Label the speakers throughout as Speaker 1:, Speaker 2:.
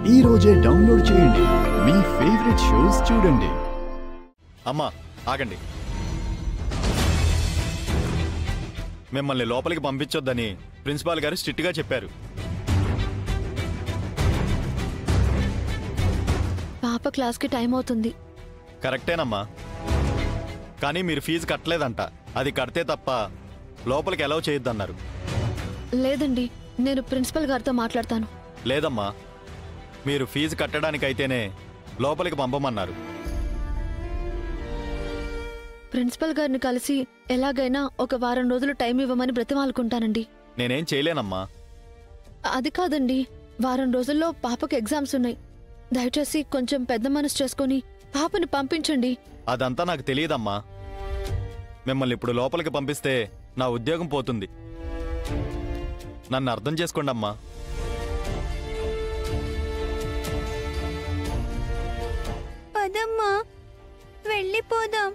Speaker 1: ఈ రోజే డౌన్లోడ్ చేయండి, మీ ఫేవరెట్ షోస్ చూడండి.
Speaker 2: అమ్మా ఆగండి. మిమ్మల్ని లోపలికి పంపించొద్దని ప్రిన్సిపాల్ గారు స్ట్రిక్ట్గా చెప్పారు.
Speaker 3: పాప క్లాస్కి టైం అవుతుంది.
Speaker 2: కరెక్టేనమ్మా, కానీ మీరు ఫీజు కట్టలేదంట. అది కడితే తప్ప లోపలికి అలౌ చేయొద్దన్నారు.
Speaker 3: లేదండి, నేను ప్రిన్సిపల్ గారితో మాట్లాడతాను.
Speaker 2: లేదమ్మా, మీరు ఫీజు కట్టడానికైతేనే లోపలికి పంపమన్నారు.
Speaker 3: ప్రిన్సిపల్ గారిని కలిసి ఎలాగైనా ఒక వారం రోజులు టైం ఇవ్వమని బ్రతిమాలుకుంటానండి.
Speaker 2: నేనేం చేయలేనమ్మా.
Speaker 3: అది కాదండి, వారం రోజుల్లో పాపకు ఎగ్జామ్స్ ఉన్నాయి. దయచేసి కొంచెం పెద్ద మనసు చేసుకుని పాపని పంపించండి.
Speaker 2: అదంతా నాకు తెలియదమ్మా. మిమ్మల్ని ఇప్పుడు లోపలికి పంపిస్తే నా ఉద్యోగం పోతుంది. నన్ను అర్థం చేసుకోండి అమ్మా.
Speaker 4: పదమ్మా, వెళ్ళిపోదాం.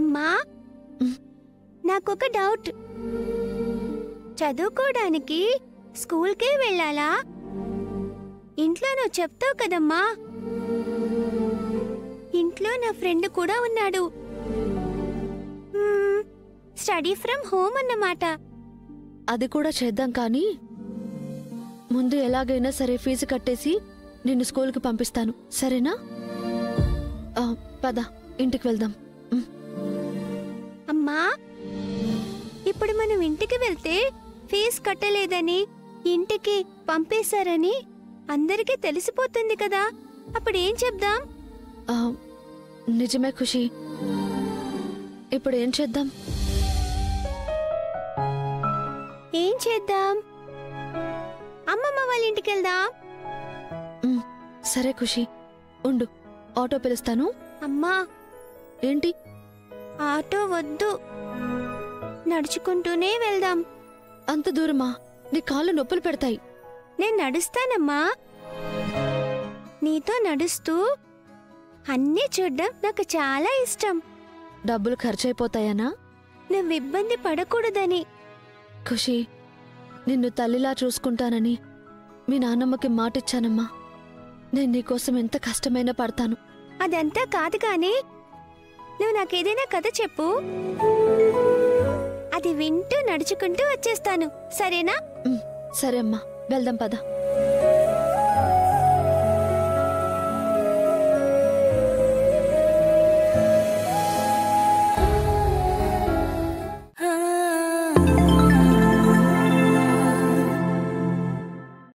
Speaker 4: అమ్మా, నాకొక డౌట్. చదువుకోవడానికి స్కూల్కే వెళ్ళాలా? ఇంట్లో నువ్వు చెప్తావు కదమ్మా. ఇంట్లో నా ఫ్రెండ్ కూడా ఉన్నాడు. స్టడీ ఫ్రమ్ హోమ్ అన్నమాట.
Speaker 3: అది కూడా చేద్దాం, కానీ ముందు ఎలాగైనా సరే ఫీజు కట్టేసి నిన్ను స్కూల్కి పంపిస్తాను, సరేనా? పద, ఇంటికి వెళ్దాం.
Speaker 4: అమ్మా, ఇప్పుడు మనం ఇంటికి వెళ్తే ఫీజు కట్టలేదని, ఇంటికి పంపేశారని అందరికీ తెలిసిపోతుంది కదా. అప్పుడేం చెప్దాం?
Speaker 3: నిజమే ఖుషి, ఇప్పుడు ఏం చేద్దాం?
Speaker 4: ఏం చేద్దాం? అమ్మమ్మ వాళ్ళ ఇంటికి వెళ్దాం.
Speaker 3: సరే ఖుషి, ఉండు, ఆటో పిలుస్తాను.
Speaker 4: అమ్మా,
Speaker 3: ఏంటి?
Speaker 4: ఆటో వద్దు, నడుచుకుంటూనే వెళ్దాం.
Speaker 3: అంత దూరమా? నీ కాళ్ళు నొప్పులు పెడతాయి.
Speaker 4: నేను నడుస్తానమ్మా. నీతో నడుస్తూ అన్నీ చూడ్డం నాకు చాలా ఇష్టం.
Speaker 3: డబ్బులు ఖర్చయిపోతాయనా?
Speaker 4: నువ్వు ఇబ్బంది పడకూడదని.
Speaker 3: ఖుషి, నిన్ను తల్లిలా చూసుకుంటానని మీ నాన్నమ్మకి మాటిచ్చానమ్మా. నేను నీకోసం ఎంత కష్టమైనా పడతాను.
Speaker 4: అదంతా కాదు కానీ నువ్వు నాకేదైనా కథ చెప్పు, అది వింటూ నడుచుకుంటూ వచ్చేస్తాను, సరేనా?
Speaker 3: సరే అమ్మా, వెళ్దాం పద.